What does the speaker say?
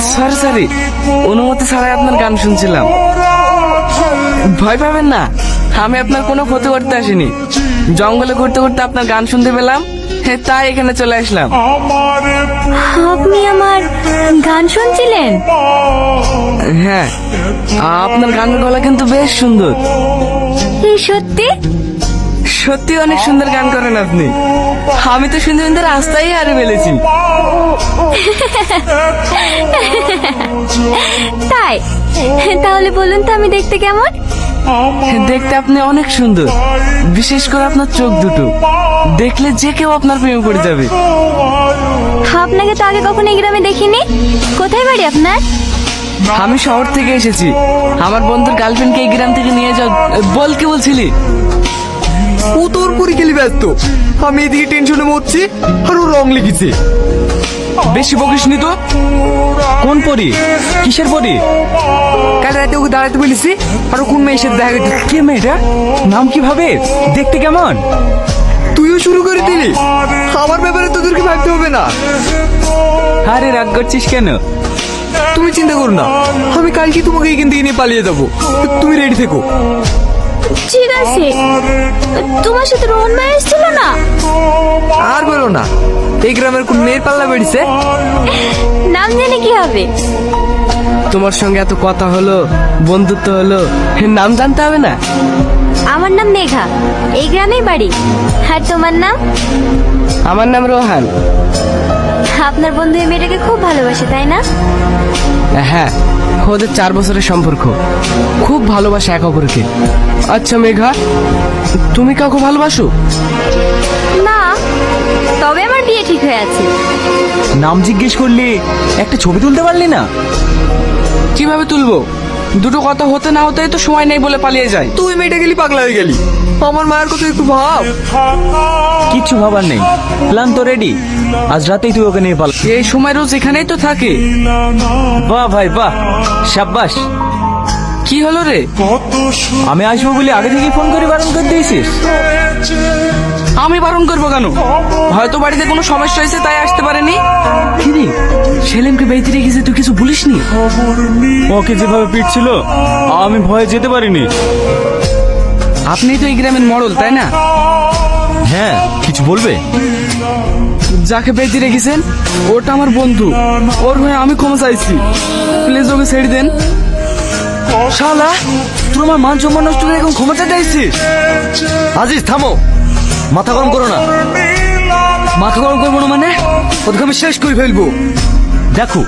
Sorry sorry, অনুমতি ছাড়াই আপনার গান শুনছিলাম। ভয় পাবেন না, আমি আপনার কোনো ক্ষতি করতে আসিনি। জঙ্গলে ঘুরতে ঘুরতে আপনার গান শুনতে পেলাম, তাই এখানে চলে আসলাম। আপনি আমার গান শুনছিলেন? হ্যাঁ, আপনার গানের গলা কিন্তু বেশ সুন্দর। এই সত্যি? সত্যি অনেক সুন্দর গান করেন আপনি। আমি তো শুনতে শুনতে রাস্তায় হারিয়ে ফেলেছি। তাই? তাহলে বলুন তো আমি দেখতে কেমন? দেখতে আপনি অনেক সুন্দর, বিশেষ করে আপনার চোখ দুটো দেখলে যে কেউ আপনার প্রেমে পড়ে যাবে। আপনাকে তো আগে কখনো এই গ্রামে দেখিনি। কোথায় বাড়ি আপনার? আমি শহর থেকে এসেছি, আমার বন্ধুর গার্লফ্রেন্ডকে এই গ্রাম থেকে নিয়ে যাও। বল, কি বলছিলি? ও তোর পরে গেলি ব্যস্ত, আমি এদিকে টেনশনে মরছি আর ও রং লিখেছে। বেশি বকিসনি তো। কোন পরি? কিসের পরি? কাল রাতে ওকে দাঁড়াতে বলেছি আর ও কোন মেয়ের সাথে দেখা করতে। কে মেয়েটা? নাম কি ভাবে? দেখতে কেমন? তুইও শুরু করে দিলি। আমার ব্যাপারে তোদেরকে ভাবতে হবে না। আরে রাগ করছিস কেন? তুমি চিন্তা করো না, আমি কালকে তোমাকে এখান থেকে নিয়ে পালিয়ে যাবো। তুমি রেডি থেকো। ঠিক আছে। তোমার সাথে রোহন ভাই এসেছিল না? আর বলো না, এই গ্রামের কোন মেয়ের পাল্লা বেড়েছে। নাম জেনে কি হবে? তোমার সঙ্গে এত কথা হলো, বন্ধুত্ব হলো, নাম জানতে হবে না? আমার নাম মেঘা, এই গ্রামেই বাড়ি। আর তোমার নাম? আমার নাম রোহান। আপনার বন্ধু এই মেয়েটাকে খুব ভালোবাসে, তাই না? হ্যাঁ, ওদের 4 বছরের সম্পর্ক, খুব ভালোবাসে এক অপরকে। আচ্ছা মেঘা, তুমি কাউকে ভালোবাসো? না, তবে আমার বিয়ে ঠিক হয়ে আছে। নাম জিজ্ঞেস করলি, একটা ছবি তুলতে পারলি না? কিভাবে তুলবো? দুটো কথা হতে না হতেই তো সময় নেই বলে পালিয়ে যায়। তুই মেয়েটা গেলি পাগলা হয়ে গেলি। আমার মায়ের কথা একটু ভাব। কিচ্ছু ভাবার নেই, প্ল্যান তো রেডি। আজ রাতেই তুই ওকে নিয়ে পাল। এই সময় রোজ এখানেই তো থাকে। বাহ ভাই বাহ, সাব্বাস। কি হলো রে? আমি আসবো বলে আগে থেকেই ফোন করে বারণ করে দিয়েছিস। আমি বারণ করবো কেন? হয়তো বাড়িতে কোনো সমস্যা হয়েছে তাই আসতে পারেনি। কিরে, সেলিমকে বেঁচে রেখেছে, তুই কিছু বলিসনি? ওকে যেভাবে পিটছিল আমি ভয়ে যেতে পারিনি। আপনি তো এই গ্রামের মডেল, তাই না? হ্যাঁ, কিছু বলবে? যাকে বেঁচে রেখেছেন ওটা আমার বন্ধু, ওর হয়ে আমি ক্ষমা চাইছি। প্লিজ ওকে ছেড়ে দেন। শালা, তুই আমার মান সম্মান নষ্ট করে এখন ক্ষমতা চাইছিস? আজিজ থামো, মাথা গরম করো না। মাথা গরম করবো না মানে? ওদেরকে আমি শেষ করে ফেলবো। দেখো